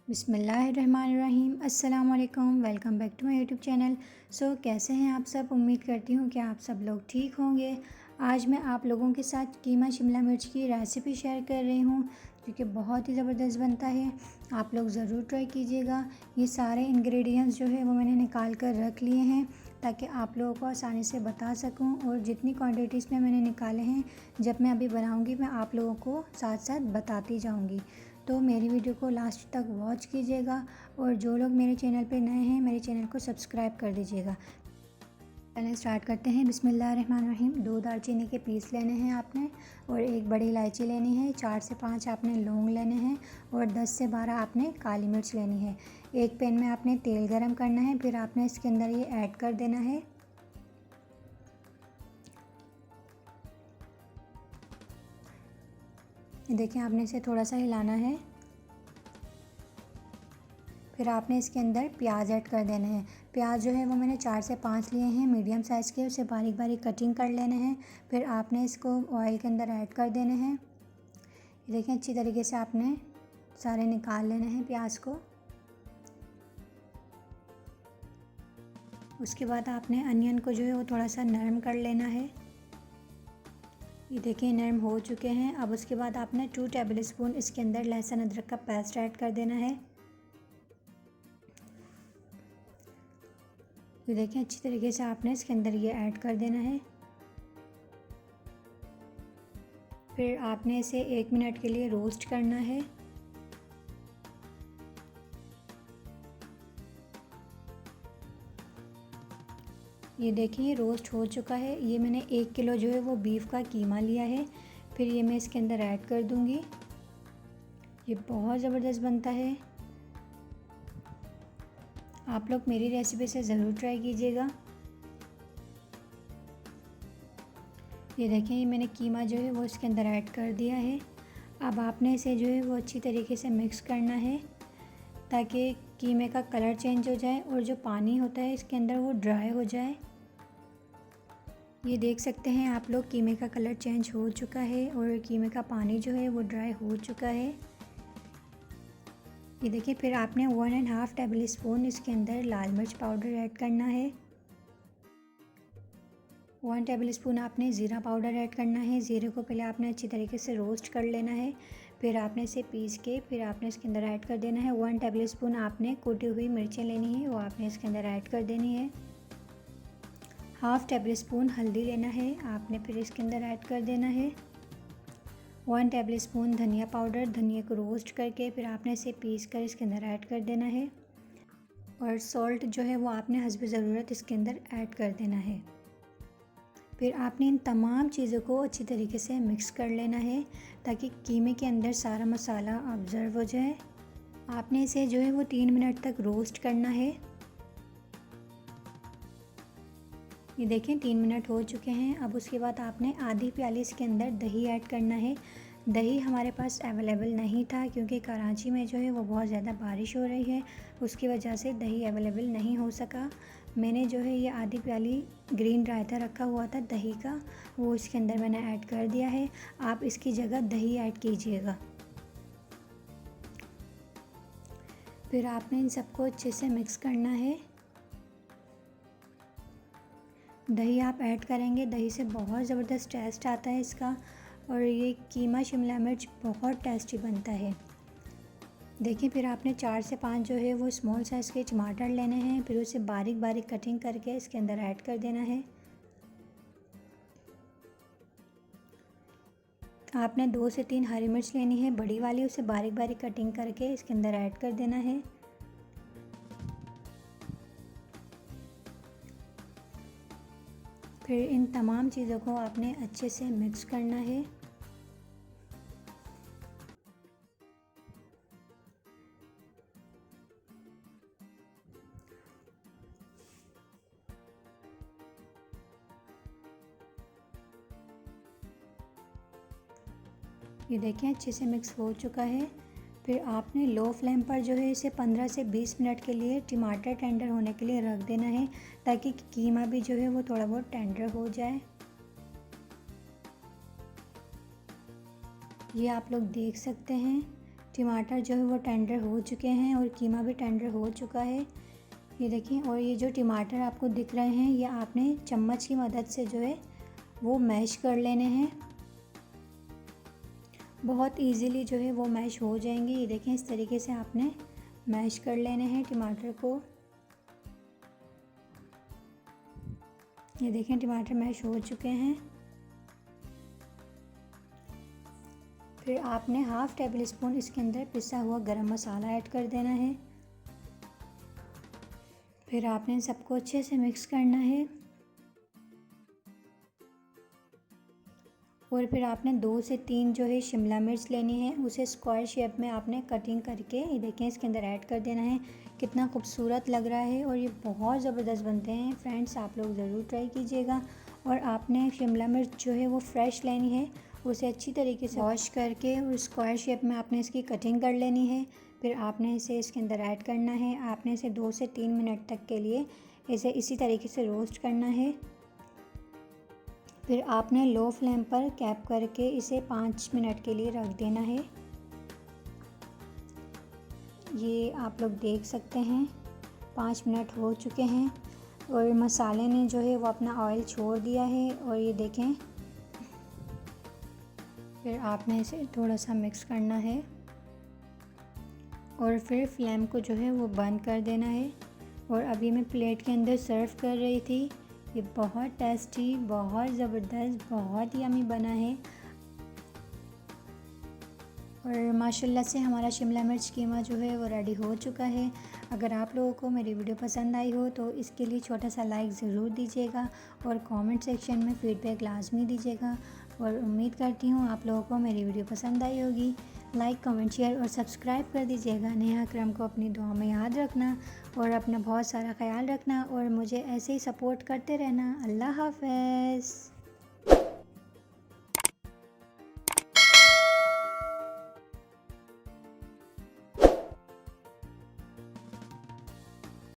बिस्मिल्लाहिर्रहमानिर्रहीम। अस्सलाम वालेकुम। Welcome back to my YouTube channel. कैसे हैं आप सब? उम्मीद करती हूँ कि आप सब लोग ठीक होंगे। आज मैं आप लोगों के साथ कीमा शिमला मिर्च की रेसिपी शेयर कर रही हूँ, जो कि बहुत ही ज़बरदस्त बनता है। आप लोग ज़रूर ट्राई कीजिएगा। ये सारे इंग्रेडिएंट्स जो है वो मैंने निकाल कर रख लिए हैं, ताकि आप लोगों को आसानी से बता सकूं। और जितनी क्वांटिटीज़ में मैंने निकाले हैं, जब मैं अभी बनाऊंगी मैं आप लोगों को साथ साथ बताती जाऊंगी। तो मेरी वीडियो को लास्ट तक वॉच कीजिएगा, और जो लोग मेरे चैनल पे नए हैं मेरे चैनल को सब्सक्राइब कर दीजिएगा। पहले स्टार्ट करते हैं। बिस्मिल्लाहिर्रहमानिर्रहीम। 2 दालचीनी के पीस लेने हैं आपने, और 1 बड़ी इलायची लेनी है। 4 से 5 आपने लौंग लेने हैं, और 10 से 12 आपने काली मिर्च लेनी है। एक पैन में आपने तेल गरम करना है, फिर आपने इसके अंदर ये ऐड कर देना है। देखिए, आपने इसे थोड़ा सा हिलाना है। फिर आपने इसके अंदर प्याज ऐड कर देना है। प्याज जो है वो मैंने 4 से 5 लिए हैं, मीडियम साइज़ के। उसे बारीक बारीक कटिंग कर लेने हैं। फिर आपने इसको ऑयल के अंदर ऐड कर देने हैं। ये देखें, अच्छी तरीके से आपने सारे निकाल लेने हैं प्याज को। उसके बाद आपने अनियन को जो है वो थोड़ा सा नरम कर लेना है। ये देखिए, नरम हो चुके हैं। अब उसके बाद आपने 2 टेबल स्पून इसके अंदर लहसुन अदरक का पेस्ट ऐड कर देना है। ये देखें, अच्छी तरीके से आपने इसके अंदर ये ऐड कर देना है। फिर आपने इसे 1 मिनट के लिए रोस्ट करना है। ये देखिए, रोस्ट हो चुका है। ये मैंने 1 किलो जो है वो बीफ का कीमा लिया है। फिर ये मैं इसके अंदर ऐड कर दूंगी। ये बहुत ज़बरदस्त बनता है। आप लोग मेरी रेसिपी से ज़रूर ट्राई कीजिएगा। ये देखें, ये मैंने कीमा जो है वो इसके अंदर ऐड कर दिया है। अब आपने इसे जो है वो अच्छी तरीके से मिक्स करना है, ताकि कीमे का कलर चेंज हो जाए और जो पानी होता है इसके अंदर वो ड्राई हो जाए। ये देख सकते हैं आप लोग, कीमे का कलर चेंज हो चुका है और कीमे का पानी जो है वो ड्राई हो चुका है। ये देखिए, फिर आपने 1.5 टेबल स्पून इसके अंदर लाल मिर्च पाउडर ऐड करना है। 1 टेबल स्पून आपने ज़ीरा पाउडर ऐड करना है। ज़ीरे को पहले आपने अच्छी तरीके से रोस्ट कर लेना है। फिर आपने इसे पीस के फिर आपने इसके अंदर ऐड कर देना है। 1 टेबल स्पून आपने कुटी हुई मिर्चें लेनी है, वो आपने इसके अंदर ऐड कर देनी है। 1/2 टेबल स्पून हल्दी लेना है, आपने फिर इसके अंदर ऐड कर देना है। 1 टेबल स्पून धनिया पाउडर, धनिया को रोस्ट करके फिर आपने इसे पीस कर इसके अंदर ऐड कर देना है। और सॉल्ट जो है वो आपने हस्ब ज़रूरत इसके अंदर ऐड कर देना है। फिर आपने इन तमाम चीज़ों को अच्छी तरीके से मिक्स कर लेना है, ताकि कीमे के अंदर सारा मसाला ऑब्ज़र्व हो जाए। आपने इसे जो है वो 3 मिनट तक रोस्ट करना है। ये देखें, 3 मिनट हो चुके हैं। अब उसके बाद आपने आधी प्याली इसके अंदर दही ऐड करना है। दही हमारे पास अवेलेबल नहीं था, क्योंकि कराची में जो है वो बहुत ज़्यादा बारिश हो रही है, उसकी वजह से दही अवेलेबल नहीं हो सका। मैंने जो है ये आधी प्याली ग्रीन रायता रखा हुआ था दही का, वो इसके अंदर मैंने ऐड कर दिया है। आप इसकी जगह दही ऐड कीजिएगा। फिर आपने इन सबको अच्छे से मिक्स करना है। दही आप ऐड करेंगे, दही से बहुत ज़बरदस्त टेस्ट आता है इसका, और ये कीमा शिमला मिर्च बहुत टेस्टी बनता है। देखिए, फिर आपने 4 से 5 जो है वो स्मॉल साइज़ के टमाटर लेने हैं, फिर उसे बारीक बारीक कटिंग करके इसके अंदर ऐड कर देना है। आपने 2 से 3 हरी मिर्च लेनी है बड़ी वाली, उसे बारीक बारीक कटिंग करके इसके अंदर ऐड कर देना है। फिर इन तमाम चीज़ों को आपने अच्छे से मिक्स करना है। ये देखें, अच्छे से मिक्स हो चुका है। फिर आपने लो फ्लेम पर जो है इसे 15 से 20 मिनट के लिए टमाटर टेंडर होने के लिए रख देना है, ताकि कीमा भी जो है वो थोड़ा बहुत टेंडर हो जाए। ये आप लोग देख सकते हैं, टमाटर जो है वो टेंडर हो चुके हैं और कीमा भी टेंडर हो चुका है। ये देखिए, और ये जो टमाटर आपको दिख रहे हैं ये आपने चम्मच की मदद से जो है वो मैश कर लेने हैं। बहुत इजीली जो है वो मैश हो जाएंगे। ये देखें, इस तरीके से आपने मैश कर लेने हैं टमाटर को। ये देखें, टमाटर मैश हो चुके हैं। फिर आपने हाफ़ टेबल स्पून इसके अंदर पिसा हुआ गरम मसाला ऐड कर देना है। फिर आपने सबको अच्छे से मिक्स करना है और फिर आपने 2 से 3 जो है शिमला मिर्च लेनी है, उसे स्क्वायर शेप में आपने कटिंग करके ये देखें इसके अंदर ऐड कर देना है। कितना खूबसूरत लग रहा है और ये बहुत ज़बरदस्त बनते हैं फ्रेंड्स, आप लोग ज़रूर ट्राई कीजिएगा। और आपने शिमला मिर्च जो है वो फ्रेश लेनी है, उसे अच्छी तरीके से वॉश करके और स्क्वायर शेप में आपने इसकी कटिंग कर लेनी है। फिर आपने इसे इसके अंदर ऐड करना है। आपने इसे 2 से 3 मिनट तक के लिए इसे इसी तरीके से रोस्ट करना है। फिर आपने लो फ्लेम पर कैप करके इसे 5 मिनट के लिए रख देना है। ये आप लोग देख सकते हैं 5 मिनट हो चुके हैं और मसाले ने जो है वो अपना ऑयल छोड़ दिया है। और ये देखें, फिर आपने इसे थोड़ा सा मिक्स करना है और फिर फ्लेम को जो है वो बंद कर देना है। और अभी मैं प्लेट के अंदर सर्व कर रही थी। ये बहुत टेस्टी, बहुत ज़बरदस्त, बहुत यमी बना है। और माशाल्लाह से हमारा शिमला मिर्च कीमा जो है वो रेडी हो चुका है। अगर आप लोगों को मेरी वीडियो पसंद आई हो तो इसके लिए छोटा सा लाइक ज़रूर दीजिएगा और कमेंट सेक्शन में फ़ीडबैक लाजमी दीजिएगा। और उम्मीद करती हूँ आप लोगों को मेरी वीडियो पसंद आई होगी। लाइक, कमेंट, शेयर और सब्सक्राइब कर दीजिएगा। नेहा अकरम को अपनी दुआ में याद रखना और अपना बहुत सारा ख्याल रखना और मुझे ऐसे ही सपोर्ट करते रहना। अल्लाह हाफ़िज़।